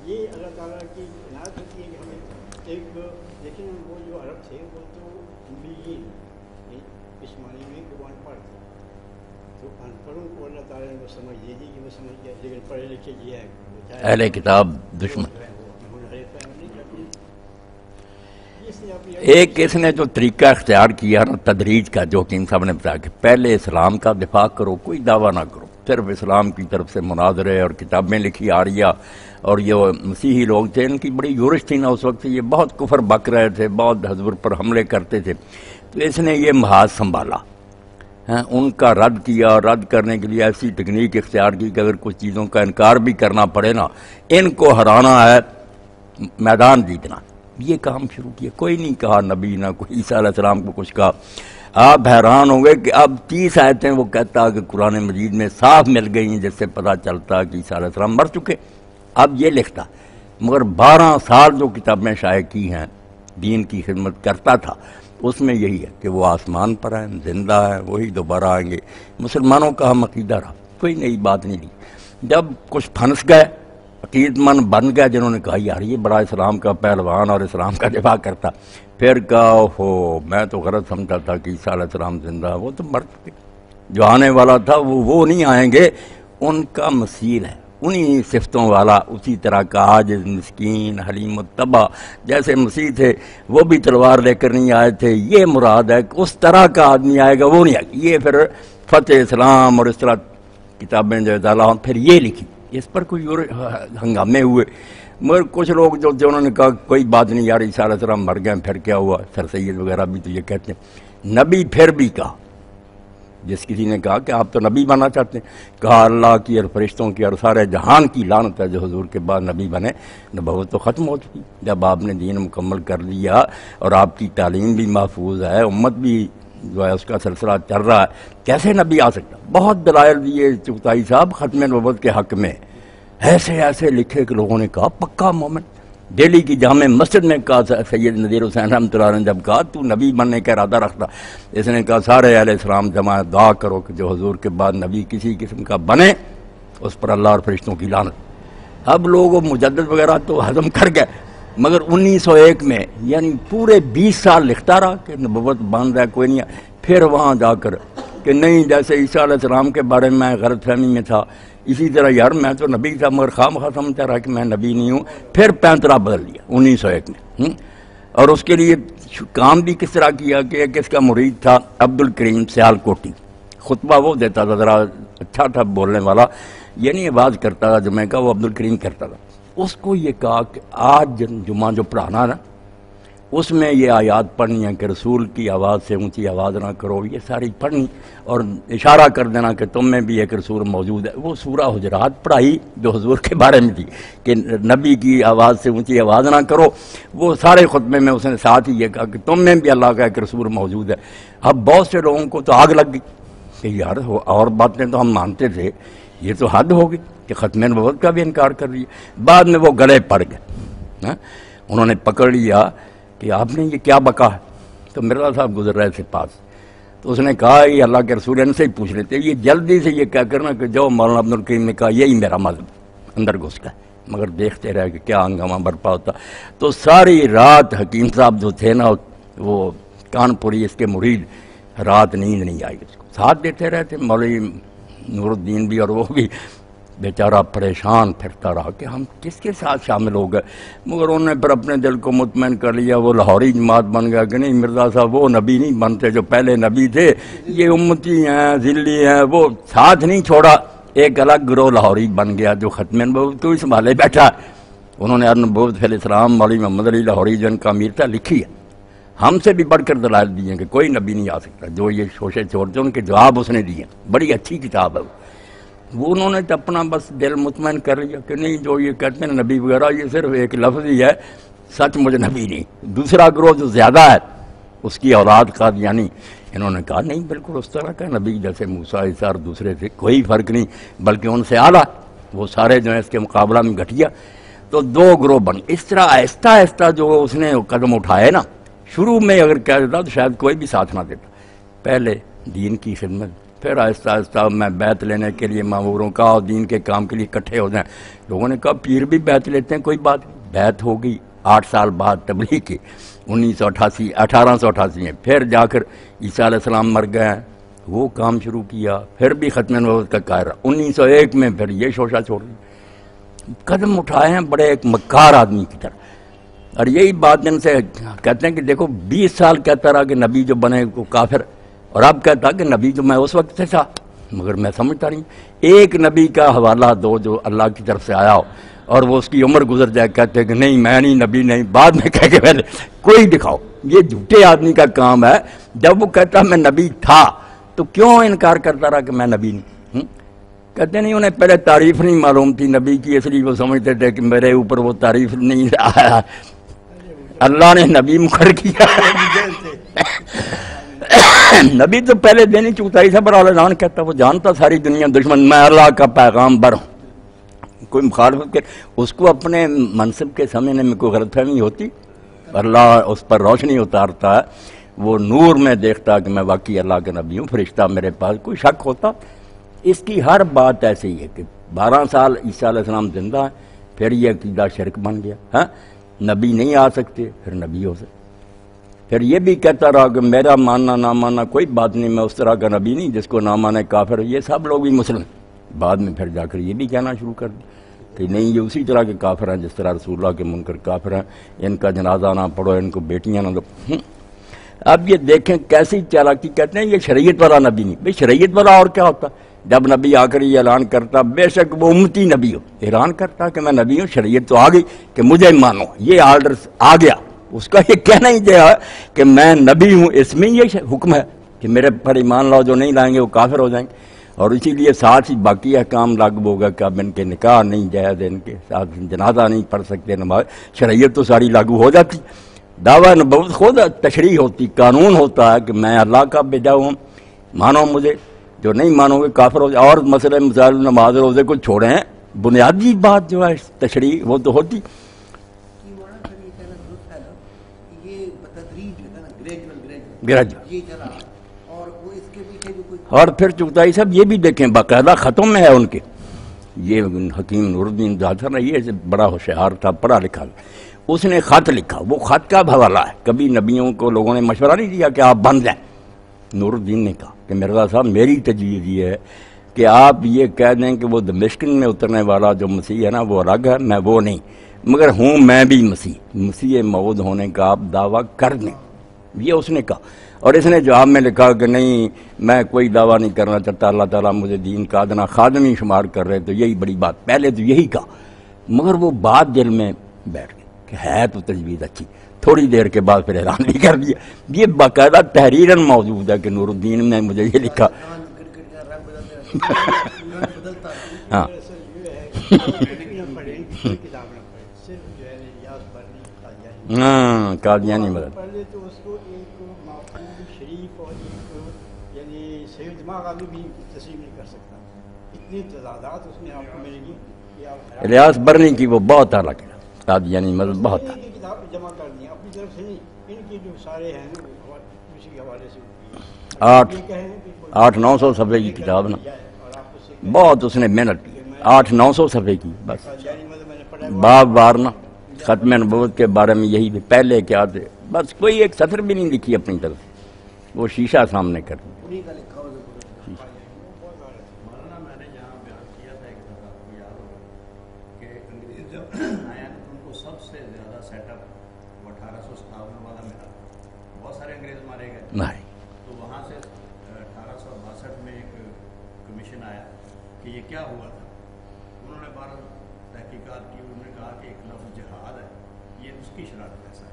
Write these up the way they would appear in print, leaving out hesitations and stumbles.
یہ اللہ تعالیٰ کی عنایت ہوتی ہے کہ ہمیں ایک لیکن وہ جو عرب تھے وہ تو امیین اس معنی میں کہ وہ ان پڑھ تھے، تو ان پڑھوں کو اللہ تعالیٰ نے وہ سمجھ دے دی کہ وہ سمجھ گیا، لیکن پڑھے لکھے یہ ہے اہل کتاب دشمن۔ ایک اس نے جو طریقہ اختیار کیا نا تدریج کا، جو حکیم صاحب نے بتایا کہ پہلے اسلام کا دفاع کرو، کوئی دعویٰ نہ کرو، صرف اسلام کی طرف سے مناظرے اور کتابیں لکھی آ رہی، اور یہ مسیحی لوگ تھے، ان کی بڑی یورش تھی نا اس وقت، یہ بہت کفر بک رہے تھے، بہت حضور پر حملے کرتے تھے، تو اس نے یہ محاذ سنبھالا، ان کا رد کیا، اور رد کرنے کے لیے ایسی ٹیکنیک اختیار کی کہ اگر کچھ چیزوں کا انکار بھی کرنا پڑے نا، ان کو ہرانا ہے، میدان جیتنا، یہ کام شروع کیا۔ کوئی نہیں کہا نبی، نہ کوئی عیسیٰ علیہ السلام کو کچھ کہا۔ آپ حیران ہوں گے کہ اب 30 آیتیں وہ کہتا کہ قرآن مجید میں صاف مل گئی ہیں، جس سے پتہ چلتا کہ عیسیٰ علیہ السلام مر چکے، اب یہ لکھتا، مگر 12 سال جو کتابیں شائع کی ہیں، دین کی خدمت کرتا تھا، اس میں یہی ہے کہ وہ آسمان پر ہیں، زندہ ہیں، وہی دوبارہ آئیں گے۔ مسلمانوں کا ہم عقیدہ رہا، کوئی نئی بات نہیں لی۔ جب کچھ پھنس گئے، عقیدت مند بن گئے، جنہوں نے کہا یار یہ بڑا اسلام کا پہلوان اور اسلام کا دفاع کرتا، پھر کہا ہو میں تو غلط سمجھتا تھا کہ عیسیٰ علیہ السلام زندہ، وہ تو مر چکے، جو آنے والا تھا وہ نہیں آئیں گے، ان کا مثیل ہے، انہی صفتوں والا، اسی طرح کا عاجز، مسکین، حلیم الطبع، جیسے مسیح تھے وہ بھی تلوار لے کر نہیں آئے تھے، یہ مراد ہے کہ اس طرح کا آدمی آئے گا، وہ نہیں آئے گا۔ یہ پھر فتح اسلام اور اس طرح کتابیں جو ڈالا پھر یہ لکھی، اس پر کوئی اور ہنگامے ہوئے، مگر کچھ لوگ جو انہوں نے کہا کوئی بات نہیں یار عیسیٰ علیہ السلام مر گئے، پھر کیا ہوا، سر سید وغیرہ بھی تو یہ کہتے ہیں۔ نبی پھر بھی کہا، جس کسی نے کہا کہ آپ تو نبی بننا چاہتے ہیں، کہا اللہ کی اور فرشتوں کی اور سارے جہان کی لعنت ہے جو حضور کے بعد نبی بنے، نبوت تو ختم ہو چکی، جب آپ نے دین مکمل کر لیا اور آپ کی تعلیم بھی محفوظ ہے، امت بھی جو ہے اس کا سلسلہ چل رہا ہے، کیسے نبی آ سکتا؟ بہت دلائل دیے چغتائی صاحب ختم نبوت کے حق میں، ایسے ایسے لکھے کہ لوگوں نے کہا پکا مومن۔ دہلی کی جامع مسجد میں کہا سید نذیر حسین رحمۃ اللہ علیہ نے جب کہا تو نبی بننے کا ارادہ رکھتا، اس نے کہا سارے اہل اسلام جمع دعا کرو کہ جو حضور کے بعد نبی کسی قسم کا بنے اس پر اللہ اور فرشتوں کی لعنت۔ اب لوگ مجدد وغیرہ تو ہضم کر گئے، مگر 1901 میں یعنی پورے 20 سال لکھتا رہا کہ نبوت بن رہا ہے، کوئی نہیں ہے، پھر وہاں جا کر کہ نہیں جیسے عیسیٰ علیہ السلام کے بارے میں غلط فہمی میں تھا، اسی طرح یار میں تو نبی تھا مگر خواہ سمجھتا رہا کہ میں نبی نہیں ہوں، پھر پینترا بدل لیا 1901 میں۔ اور اس کے لیے کام بھی کس طرح کیا کہ ایک اس کا مرید تھا عبد الکریم سیال کوٹی، خطبہ وہ دیتا تھا، ذرا اچھا تھا بولنے والا، یعنی آواز کرتا تھا جمعہ کا، وہ عبد الکریم کرتا تھا، اس کو یہ کہا کہ آج جمعہ جو پڑھانا نا اس میں یہ آیات پڑھنی ہے کہ رسول کی آواز سے اونچی آواز نہ کرو، یہ ساری پڑھنی، اور اشارہ کر دینا کہ تم میں بھی ایک رسول موجود ہے۔ وہ سورہ حجرات پڑھائی جو حضور کے بارے میں تھی کہ نبی کی آواز سے اونچی آواز نہ کرو، وہ سارے خطبے میں اس نے ساتھ ہی یہ کہا کہ تم میں بھی اللہ کا ایک رسول موجود ہے۔ اب بہت سے لوگوں کو تو آگ لگ گئی کہ یار اور باتیں تو ہم مانتے تھے، یہ تو حد ہوگی کہ ختم نبوت کا بھی انکار کر رہی ہے۔ بعد میں وہ گلے پڑ گئے، انہوں نے پکڑ لیا کہ آپ نے یہ کیا بکا ہے، تو مرزا صاحب گزر رہے تھے پاس، تو اس نے کہا یہ اللہ کے رسول ان سے ہی پوچھ لیتے، یہ جلدی سے یہ کہہ کرنا کہ جو مولانا عبد الکریم نے کہا یہی میرا مذہب، اندر گھس گئے، مگر دیکھتے رہے کہ کیا ہنگامہ برپا ہوتا۔ تو ساری رات حکیم صاحب جو تھے نا وہ کانپوری اس کے مرید، رات نیند نہیں آئی اس کو، ساتھ دیتے رہے تھے مولوی نور الدین بھی، اور وہ بھی بیچارہ پریشان پھرتا رہا کہ ہم کس کے ساتھ شامل ہو گئے، مگر انہوں نے پھر اپنے دل کو مطمئن کر لیا، وہ لاہوری جماعت بن گیا کہ نہیں مرزا صاحب وہ نبی نہیں بنتے جو پہلے نبی تھے، یہ امتی ہیں، ذلی ہیں، وہ ساتھ نہیں چھوڑا، ایک الگ گروہ لاہوری بن گیا جو ختم نبوت کو ہی سنبھالے بیٹھا۔ انہوں نے النبوۃ فی الاسلام مولوی محمد علی لاہوری جو ان کا امیر تھا لکھی ہے، ہم سے بھی بڑھ کر دلائل دیے ہیں کہ کوئی نبی نہیں آ سکتا، جو یہ شوشے چھوڑتے ان کے جواب اس نے دیے، بڑی اچھی کتاب ہے وہ انہوں نے تو اپنا بس دل مطمئن کر لیا کہ نہیں جو یہ کہتے ہیں نبی وغیرہ یہ صرف ایک لفظ ہی ہے، سچ مجھ نبی نہیں۔ دوسرا گروہ جو زیادہ ہے اس کی اولاد قادیانی، انہوں نے کہا نہیں بالکل اس طرح کا نبی جیسے موسیٰ عیسیٰ اور دوسرے تھے، کوئی فرق نہیں بلکہ ان سے اعلیٰ، وہ سارے جو ہیں اس کے مقابلہ میں گھٹیا۔ تو دو گروہ بن، اس طرح آہستہ آہستہ جو اس نے قدم اٹھائے نا، شروع میں اگر کہہ دیتا تو شاید کوئی بھی ساتھ نہ دیتا، پہلے دین کی خدمت، پھر آہستہ آہستہ میں بیعت لینے کے لیے ماموروں کا اور دین کے کام کے لیے اکٹھے ہو جائیں. لوگوں نے کہا پیر بھی بیعت لیتے ہیں, کوئی بات نہیں. بیعت ہو گئی 8 سال بعد تبلیغ کی 1888 میں. پھر جا کر عیسیٰ علیہ السلام مر گئے, وہ کام شروع کیا. پھر بھی ختم نبوت کا قاہرہ 1901 میں پھر یہ شوشہ چھوڑ دیا. قدم اٹھائے ہیں بڑے ایک مکار آدمی کی طرح. اور یہی بات ان سے کہتے ہیں کہ دیکھو 20 سال کہتا رہا کہ نبی جو بنے وہ کافر, اور اب کہتا کہ نبی جو میں اس وقت سے تھا, مگر میں سمجھتا نہیں. ایک نبی کا حوالہ دو جو اللہ کی طرف سے آیا ہو اور وہ اس کی عمر گزر جائے, کہتے ہیں کہ نہیں میں نہیں نبی نہیں, بعد میں کہہ کے پہلے کوئی دکھاؤ. یہ جھوٹے آدمی کا کام ہے. جب وہ کہتا میں نبی تھا تو کیوں انکار کرتا رہا کہ میں نبی نہیں؟ کہتے نہیں انہیں پہلے تعریف نہیں معلوم تھی نبی کی, اس لیے وہ سمجھتے تھے کہ میرے اوپر وہ تعریف نہیں آیا, اللہ نے نبی مقرر کیا. نبی تو پہلے دن ہی چوتھائی سے بڑا اعلان کہتا, وہ جانتا ساری دنیا دشمن, میں اللہ کا پیغام بر ہوں. کوئی مخالفت کے اس کو اپنے منصب کے سمجھنے میں کوئی غلط فہمی ہوتی, اللہ اس پر روشنی اتارتا ہے, وہ نور میں دیکھتا کہ میں واقعی اللہ کا نبی ہوں, فرشتہ میرے پاس. کوئی شک ہوتا؟ اس کی ہر بات ایسے ہی ہے کہ 12 سال عیسیٰ علیہ السلام زندہ ہیں, پھر یہ عقیدہ شرک بن گیا. ہاں نبی نہیں آ سکتے, پھر نبی ہو سکتے. پھر یہ بھی کہتا رہا کہ میرا ماننا نہ ماننا کوئی بات نہیں, میں اس طرح کا نبی نہیں جس کو نہ مانے کافر. یہ سب لوگ بھی مسلم. بعد میں پھر جا کر یہ بھی کہنا شروع کر دیا کہ نہیں یہ اسی طرح کے کافر ہیں جس طرح رسول اللہ کے منکر کافر ہیں, ان کا جنازہ نہ پڑھو, ان کو بیٹیاں نہ دو. اب یہ دیکھیں کیسی چالاکی. کہتے ہیں یہ شریعت والا نبی نہیں. بھئی شریعت والا اور کیا ہوتا؟ جب نبی آ کر یہ اعلان کرتا, بے شک وہ امتی نبی ہو, اعلان کرتا کہ میں نبی ہوں, شریعت تو آ گئی کہ مجھے مانو, یہ آرڈر آ گیا. اس کا یہ کہنا ہی دیا کہ میں نبی ہوں, اس میں یہ حکم ہے کہ میرے پر ایمان لاؤ, جو نہیں لائیں گے وہ کافر ہو جائیں گے. اور اسی لیے ساتھ ہی باقی احکام لاگو ہوگا کہ اب ان کے نکاح نہیں جائز, ان کے ساتھ جنازہ نہیں پڑھ سکتے, نماز. شریعت تو ساری لاگو ہو جاتی. دعویٰ نبوت خود تشریح ہوتی, قانون ہوتا ہے کہ میں اللہ کا بھیجا ہوں, مانو مجھے, جو نہیں مانو گے کافر ہو جائے. اور مسئلہ مسائل نماز روزے کو چھوڑیں, بنیادی بات جو ہے تشریح وہ تو ہوتی. اور پھر چغتائی صاحب یہ بھی دیکھیں باقاعدہ ختم میں ہے ان کے, یہ حکیم نور الدین ظاہر, یہ بڑا ہوشیار تھا, پڑھا لکھا, اس نے خط لکھا. وہ خط کا حوالہ ہے. کبھی نبیوں کو لوگوں نے مشورہ نہیں دیا کہ آپ بن جائیں. نور الدین نے کہا کہ مرزا صاحب میری تجویز یہ ہے کہ آپ یہ کہہ دیں کہ وہ دمشق میں اترنے والا جو مسیح ہے نا وہ الگ ہے, میں وہ نہیں, مگر ہوں میں بھی مسیح موعود ہونے کا آپ دعویٰ کر دیں. یہ اس نے کہا. اور اس نے جواب میں لکھا کہ نہیں میں کوئی دعویٰ نہیں کرنا چاہتا, اللہ تعالیٰ مجھے دین کا ادنا خادمی شمار کر رہے, تو یہی بڑی بات. پہلے تو یہی کہا, مگر وہ بات دل میں بیٹھ گئی کہ ہے تو تجویز اچھی. تھوڑی دیر کے بعد پھر اعلان بھی کر دیا. یہ باقاعدہ تحریراً موجود ہے کہ نور الدین نے مجھے یہ لکھا. ہاں ہاں قادیانی مدد. پہلے تو اس کو ایک معقول شریف اور ایک یعنی صحیح دماغ آدمی بھی تسلیم نہیں کر سکتا. اتنی تضادات اس میں آپ کو ملے گی کہ آپ الیاس برنی کی وہ بہت الگ ہے, قادیانی مدد بہت ہے. کتاب جمع کر دی اپنی طرف سے نہیں, ان کی جو سارے ہیں اسی کے حوالے سے 800-900 صفحے کی کتاب نا, بہت اس نے محنت کی. 800-900 صفحے کی بس, باب وارنا ختم نبوت کے بارے میں یہی پہلے کیا تھے, بس کوئی ایک سطر بھی نہیں لکھی اپنی طرف سے, وہ شیشہ سامنے کر دیا. مولانا میں نے یہاں بیان کیا تھا ایک دفعہ, آپ کو یاد ہوگا کہ انگریز جب آیا تو ان کو سب سے زیادہ سیٹ اپ 1857 والا ملا. بہت سارے انگریز مارے گئے. نہیں تو وہاں سے 1862 میں ایک کمیشن آیا کہ یہ کیا ہوا تھا. انہوں نے 12 تحقیقات کی. انہوں نے کہا کہ ایک لفظ جہاد ہے, یہ اس کی شرارت ایسا ہے.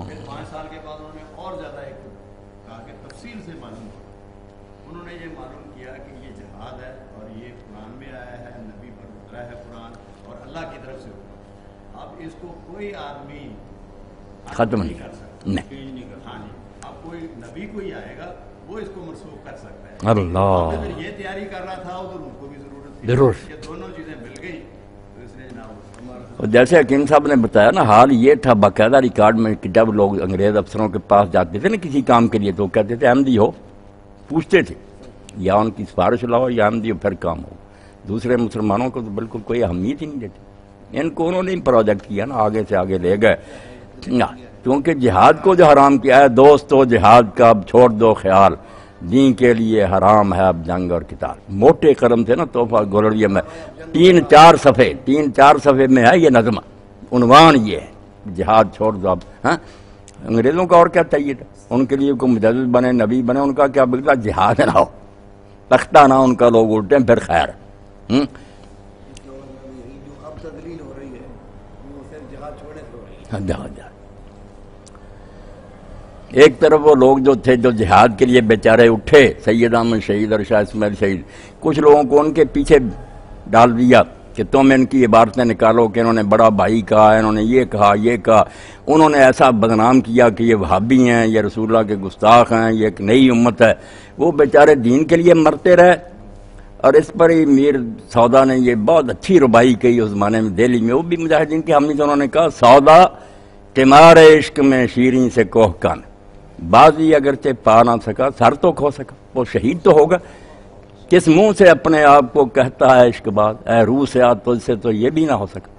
پھر 5 سال کے بعد انہوں نے اور زیادہ ایک کہا کہ تفصیل سے معلوم ہو. انہوں نے یہ معلوم کیا کہ یہ جہاد ہے اور یہ قرآن میں آیا ہے, نبی پر اترا ہے قرآن اور اللہ کی طرف سے اترا. اب اس کو کوئی آدمی ختم نہیں کر سکتا. ہاں جی, اب کوئی نبی کوئی آئے گا وہ اس کو منسوخ کر سکتا ہے. اللہ اگر یہ تیاری کر رہا تھا ادھر ان کو بھی ضرورت تھی, ضرور. یہ دونوں چیزیں مل گئی تو اس نے جناب. جیسے حکیم صاحب نے بتایا نا, حال یہ تھا باقاعدہ ریکارڈ میں کہ جب لوگ انگریز افسروں کے پاس جاتے تھے نا کسی کام کے لیے, تو کہتے تھے احمدی ہو, پوچھتے تھے یا ان کی سفارش لاؤ یا ہم دیو پھر کام ہو. دوسرے مسلمانوں کو تو بالکل کوئی اہمیت ہی نہیں دیتی. ان کو انہوں نے پروجیکٹ کیا نا، آگے سے آگے لے گئے. کیونکہ جہاد کو جو حرام کیا ہے، دوستو جہاد کا اب چھوڑ دو خیال، دین کے لیے حرام ہے اب جنگ اور قتال. موٹے قلم تھے نا تحفہ گولڑیہ میں، 3-4 صفحے میں ہے یہ نظم. عنوان یہ ہے جہاد چھوڑ دو اب. ہاں انگریزوں کا اور کیا چاہیے تھا؟ ان کے لیے کوئی مجدد بنے، نبی بنے، ان کا کیا بگڑا؟ جہاد نہ ہو، تختہ نہ ان کا لوگ الٹیں پھر خیر. جو اب تدلیل ہو رہی ہے وہ صرف جہاد چھوڑنے سے ہو رہی ہے. جہاد ایک طرف وہ لوگ جو تھے جو جہاد کے لیے بیچارے اٹھے، سید احمد شہید اور شاہ اسماعیل شہید، کچھ لوگوں کو ان کے پیچھے ڈال دیا کہ تم ان کی عبارتیں نکالو کہ انہوں نے بڑا بھائی کہا، انہوں نے یہ کہا. انہوں نے ایسا بدنام کیا کہ یہ وہابی ہیں، یہ رسول اللہ کے گستاخ ہیں، یہ ایک نئی امت ہے. وہ بیچارے دین کے لیے مرتے رہے. اور اس پر ہی میر سودا نے یہ بہت اچھی ربائی کہی اس زمانے میں دہلی میں، وہ بھی مجاہدین کے حامی تھے. انہوں نے کہا سودا قمار عشق میں شیریں سے کوہ کن، بازی اگرچہ پا نہ سکا سر تو کھو سکا. وہ شہید تو ہوگا. کس منہ سے اپنے آپ کو کہتا ہے عشق باز، اے روح سے آ تجھ سے تو یہ بھی نہ ہو سکا.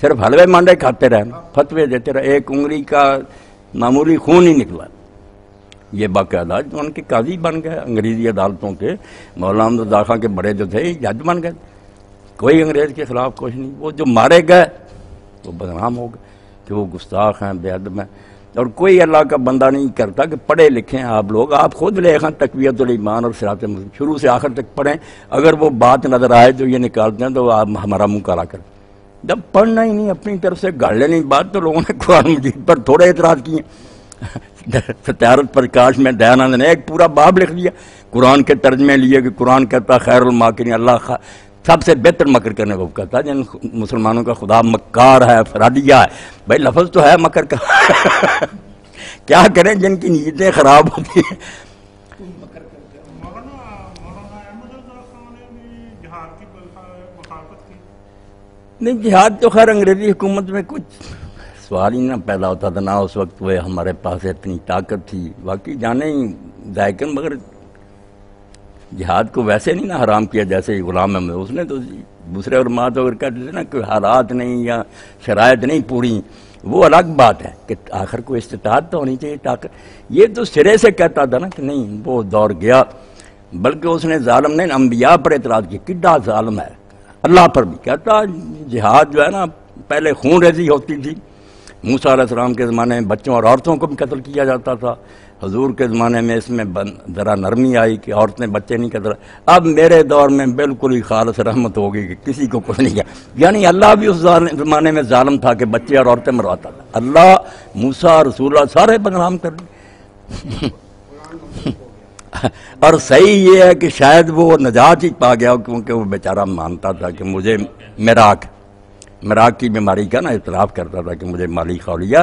صرف حلوے مانڈے کھاتے رہے، فتوے دیتے رہے، ایک انگلی کا معمولی خون ہی نکلا. یہ باقاعدہ ان کے قاضی بن گئے انگریزی عدالتوں کے. مولانا رضا خان کے بڑے جو تھے جج بن گئے. کوئی انگریز کے خلاف کچھ نہیں. وہ جو مارے گئے وہ بدنام ہو گئے کہ وہ گستاخ ہیں، بے ادب ہیں. اور کوئی اللہ کا بندہ نہیں کرتا کہ پڑھے لکھیں آپ لوگ، آپ خود لکھیں تقویت الایمان اور صراط مستقیم شروع سے آخر تک پڑھیں. اگر وہ بات نظر آئے جو یہ نکالتے ہیں تو آپ ہمارا منہ کالا کریں. جب پڑھنا ہی نہیں اپنی طرف سے گاڑ لینی بات، تو لوگوں نے قرآن مجید پر تھوڑے اعتراض کیے. ستیارت پرکاش میں دیانند نے ایک پورا باب لکھ دیا قرآن کے ترجمے لیے کہ قرآن کہتا خیر الماکرین، اللہ سب سے بہتر مکر کرنے کو کہتا ہے. جن مسلمانوں کا خدا مکار ہے، فرادیہ ہے. بھائی لفظ تو ہے مکر کا. کیا کریں جن کی نیتیں خراب ہوتی ہیں. مولانا احمد رضا خان نے بھی جہاد کی مخالفت کی. نہیں جہاد تو خیر انگریزی حکومت میں کچھ سوال ہی نہ پیدا ہوتا تھا، نہ اس وقت وہ ہمارے پاس اتنی طاقت تھی. باقی جانے ہی ذائقن، مگر جہاد کو ویسے نہیں نہ حرام کیا جیسے غلام احمد. اس نے تو دوسرے علماء تو اگر کہتے تھے نا کہ حالات نہیں یا شرائط نہیں پوری، وہ الگ بات ہے کہ آخر کو استطاعت تو ہونی چاہیے، طاقت. یہ تو سرے سے کہتا تھا نا کہ نہیں، وہ دور گیا. بلکہ اس نے ظالم نے انبیاء پر اعتراض کیا، کڈا ظالم ہے. اللہ پر بھی کہتا جہاد جو ہے نا پہلے خون ریزی ہوتی تھی. موسیٰ علیہ السلام کے زمانے میں بچوں اور عورتوں کو بھی قتل کیا جاتا تھا. حضور کے زمانے میں اس میں ذرا نرمی آئی کہ عورتیں بچے نہیں قتل. اب میرے دور میں بالکل ہی خالص رحمت ہوگی کہ کسی کو کچھ نہیں کیا. یعنی اللہ بھی اس زمانے میں ظالم تھا کہ بچے اور عورتیں مرواتا تھا. اللہ، موسیٰ، رسول اللہ سارے بدنام کر دی. اور صحیح یہ ہے کہ شاید وہ نجات ہی پا گیا کیونکہ وہ بیچارہ مانتا تھا کہ مجھے مراق کی بیماری کا نا اعتراف کرتا تھا کہ مجھے مالی خالیہ،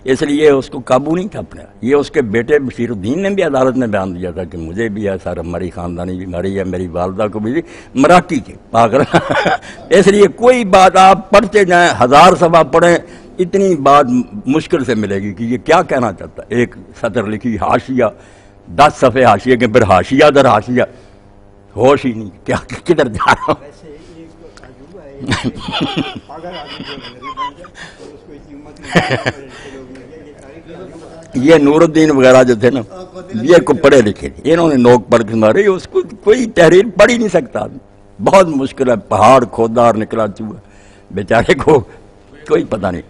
اس لیے اس کو قابو نہیں تھا اپنے. یہ اس کے بیٹے بشیر الدین نے بھی عدالت میں بیان دیا تھا کہ مجھے بھی ہے سارا ہماری خاندانی بیماری ہے، میری والدہ کو بھی مراقی کے پاگل. اس لیے کوئی بات آپ پڑھتے جائیں، 1000 صفحہ پڑھیں، اتنی بات مشکل سے ملے گی کہ یہ کیا کہنا چاہتا. ایک سطر لکھی حاشیہ، 10 صفحے حاشیے کے، پھر حاشیہ در حاشیہ، ہوش ہی نہیں کیا کدھر جا رہا ہوں. ویسے ایک عجوبہ ہے اگر آدمی جو غریب بن جائے تو اس کو اتنی ہمت نہیں لوگ یہ تاریخ. یہ نور الدین وغیرہ جو تھے نا، یہ کو پڑھے لکھے تھے، انہوں نے نوک پڑھ کے مارے. اس کو کوئی تحریر پڑھ ہی نہیں سکتا، بہت مشکل ہے. پہاڑ کھودا اور نکلا چوہا، بیچارے کو کوئی پتہ نہیں.